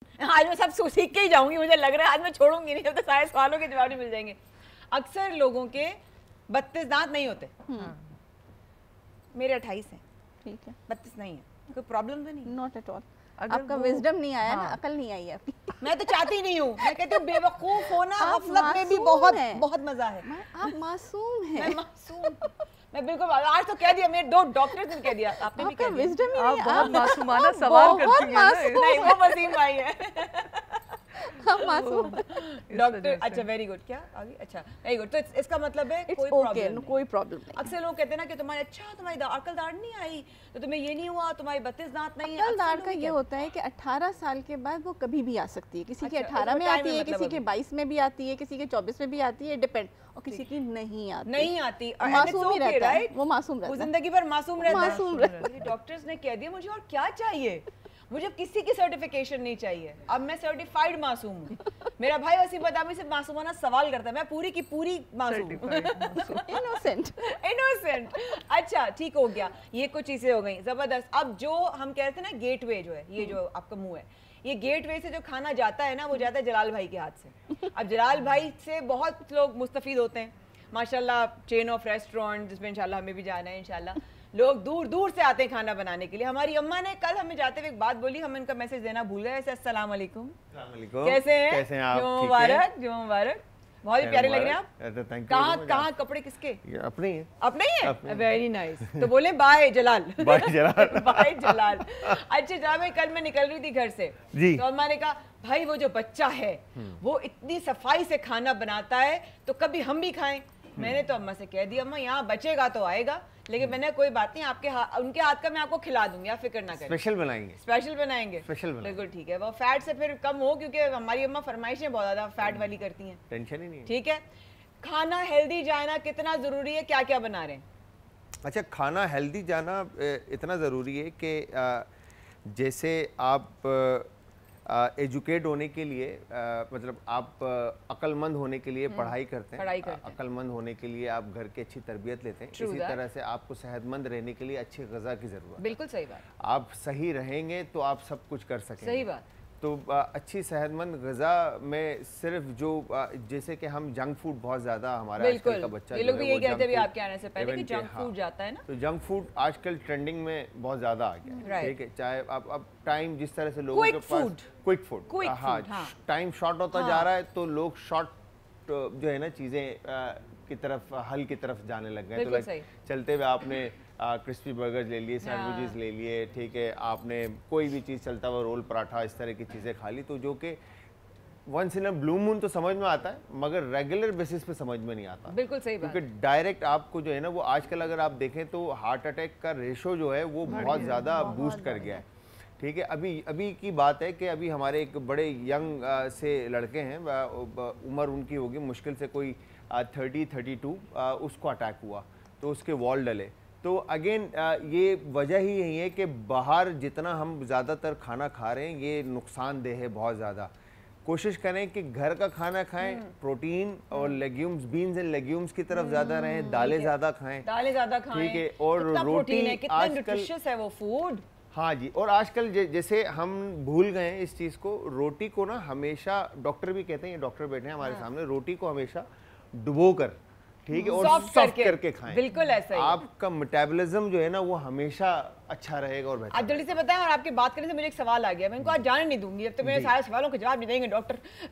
आज मैं सब सीख के ही जाऊंगी, मुझे लग रहा है आज मैं छोड़ूंगी नहीं, जब तक सारे सवालों के जवाब नहीं मिल जाएंगे। अक्सर लोगों के 32 दांत नहीं होते, मेरे 28 हैं, ठीक है, 32 नहीं है, कोई प्रॉब्लम तो नहीं? Not at all. आपका विजडम नहीं आया ना, अकल नहीं आई आपकी। मैं तो चाहती नहीं हूँ, मैं कहती हूँ बेवकूफ होना गफलत में भी बहुत बहुत मजा है। आप मासूम हैं। मैं मासूम, मैं बिल्कुल, आज तो कह दिया, मेरे 2 डॉक्टर्स ने कह दिया, आपने भी कह दिया। विजडम ही नहीं, आप बहुत मासूमाना सवाल करती हैं। नहीं, वो वसीम भाई है। हम मासूम डॉक्टर, अच्छा वेरी गुड, क्या आगे, अच्छा वेरी गुड, तो इसका मतलब है कोई प्रॉब्लम, कोई प्रॉब्लम नहीं। अक्सर लोग कहते हैं ना कि तुम्हारे तुम्हारी अकल दाढ़ नहीं आई तो तुम्हें ये नहीं हुआ, तुम्हारी 32 दांत नहीं है। अकल दाढ़ का ये होता है कि 18 साल के बाद वो कभी भी आ सकती है, किसी के 18 में आती है, किसी के 22 में भी आती है, किसी के 24 में भी आती है, डिपेंड, और किसी की नहीं आती, मासूम ही रहता है, वो मासूम रहता है, वो जिंदगी भर मासूम रहता है। डॉक्टर्स ने कह दिया मुझे और क्या चाहिए, मुझे किसी की सर्टिफिकेशन नहीं चाहिए, अब मैं सर्टिफाइड मासूम हूँ। मेरा भाई वसीम बदामी से मासूमाना सवाल करता है, मैं पूरी की पूरी मासूम, इनोसेंट। अच्छा ठीक हो गया, ये कुछ चीजें हो गई, जबरदस्त। अब जो हम कहते हैं ना गेटवे जो है, ये जो आपका मुंह है, ये गेटवे से जो खाना जाता है ना, वो जाता है जलाल भाई के हाथ से। अब जलाल भाई से बहुत लोग मुस्तफीद होते हैं माशाल्लाह, चेन ऑफ रेस्टोरेंट जिसमें इंशाल्लाह हमें भी जाना है, इंशाल्लाह लोग दूर दूर से आते हैं खाना बनाने के लिए। हमारी अम्मा ने कल हमें जाते हुए एक बात बोली, हम इनका मैसेज देना भूल गए। अस्सलाम वालेकुम, कैसे हैं आप? जो मुबारक, जो मुबारक, बहुत ही प्यारे लग रहे हैं आप। कहाँ कपड़े किसके? अपने ही अपने ही है, वेरी नाइस। तो बोले बाय जलाल, बाय जलाल, बाय जलाल। अच्छा जनाब भाई, कल मैं निकल रही थी घर से जी, तो अम्मा ने कहा भाई वो जो बच्चा है वो इतनी सफाई से खाना बनाता है तो कभी हम भी खाएं। मैंने तो अम्मा से कह दिया अम्मा यहाँ बचेगा तो आएगा, लेकिन मैंने कोई बात नहीं, आपके उनके हाथ का मैं आपको खिला दूंगी, आप फिक्र ना करें। स्पेशल बनाएंगे, स्पेशल बनाएंगे, स्पेशल बनाएंगे। बिल्कुल ठीक है, वो फैट से फिर कम हो, क्योंकि हमारी अम्मा फरमाइशें बहुत ज्यादा फैट वाली करती हैं। टेंशन ही नहीं है। ठीक है, खाना हेल्दी जाना कितना जरूरी है, क्या क्या बना रहे हैं? अच्छा, खाना हेल्दी जाना इतना ज़रूरी है कि जैसे आप एजुकेट होने के लिए मतलब आप अक्लमंद होने के लिए पढ़ाई करते हैं, अक्लमंद होने के लिए आप घर की अच्छी तरबियत लेते हैं, इसी तरह से आपको सेहतमंद रहने के लिए अच्छी ग़िज़ा की ज़रूरत है। बिल्कुल सही बात। आप सही रहेंगे तो आप सब कुछ कर सकेंगे। सही बात। तो अच्छी सेहतमंद ग़िज़ा में सिर्फ जो जैसे कि हम जंक फूड बहुत ज़्यादा हमारा आजकल का बच्चा, ये लोग भी ये कहते हैं आपके आने से पहले कि जंक फूड जाता है ना, तो जंक फूड आजकल ट्रेंडिंग में बहुत ज़्यादा आ गया है। ठीक है, चाहे अब टाइम जिस तरह से लोगों के पास क्विक फूड, हाँ, टाइम शॉर्ट होता जा रहा है तो लोग शॉर्ट जो है ना चीज़ें की तरफ, हल की तरफ जाने लग गए। तो चलते हुए आपने क्रिस्पी बर्गर ले लिए, सैंडविचेस ले लिए, ठीक है, आपने कोई भी चीज़ चलता हुआ रोल पराठा इस तरह की चीज़ें खा ली, तो जो कि once in a blue moon तो समझ में आता है, मगर रेगुलर बेसिस पे समझ में नहीं आता। बिल्कुल सही बात। क्योंकि डायरेक्ट आपको जो है ना, वो आजकल अगर आप देखें तो हार्ट अटैक का रेशो जो है वो बहुत ज़्यादा बूस्ट कर गया है। ठीक है, अभी की बात है कि अभी हमारे एक बड़े यंग से लड़के हैं, उम्र उनकी होगी मुश्किल से कोई 30-32, उसको अटैक हुआ तो उसके वॉल डले। तो अगेन ये वजह ही यही है कि बाहर जितना हम ज़्यादातर खाना खा रहे हैं ये नुकसानदेह है बहुत ज़्यादा। कोशिश करें कि घर का खाना खाएं, प्रोटीन और लेग्यूम्स, बीन्स एंड लेग्यूम्स की तरफ ज़्यादा रहें, दालें ज़्यादा खाएं, दालें ज़्यादा खाएं, ठीक है, और रोटी कितना न्यूट्रिशियस है वो फूड। हाँ जी, और आजकल जैसे हम भूल गए हैं इस चीज़ को, रोटी को ना हमेशा, डॉक्टर भी कहते हैं, ये डॉक्टर बैठे हैं हमारे सामने, रोटी को हमेशा डुबो कर, ठीक है, और सॉफ्ट करके खाएं। बिल्कुल ऐसा ही, आपका मेटाबॉलिज्म जो है ना वो हमेशा अच्छा रहेगा और बेहतर। आप जल्दी से बताएं, और आपकी बात करने से मुझे एक सवाल आ गया, मैं इनको आज जाने नहीं दूंगी, अब तो मेरे सारे सवालों के जवाब नहीं देंगे डॉक्टर।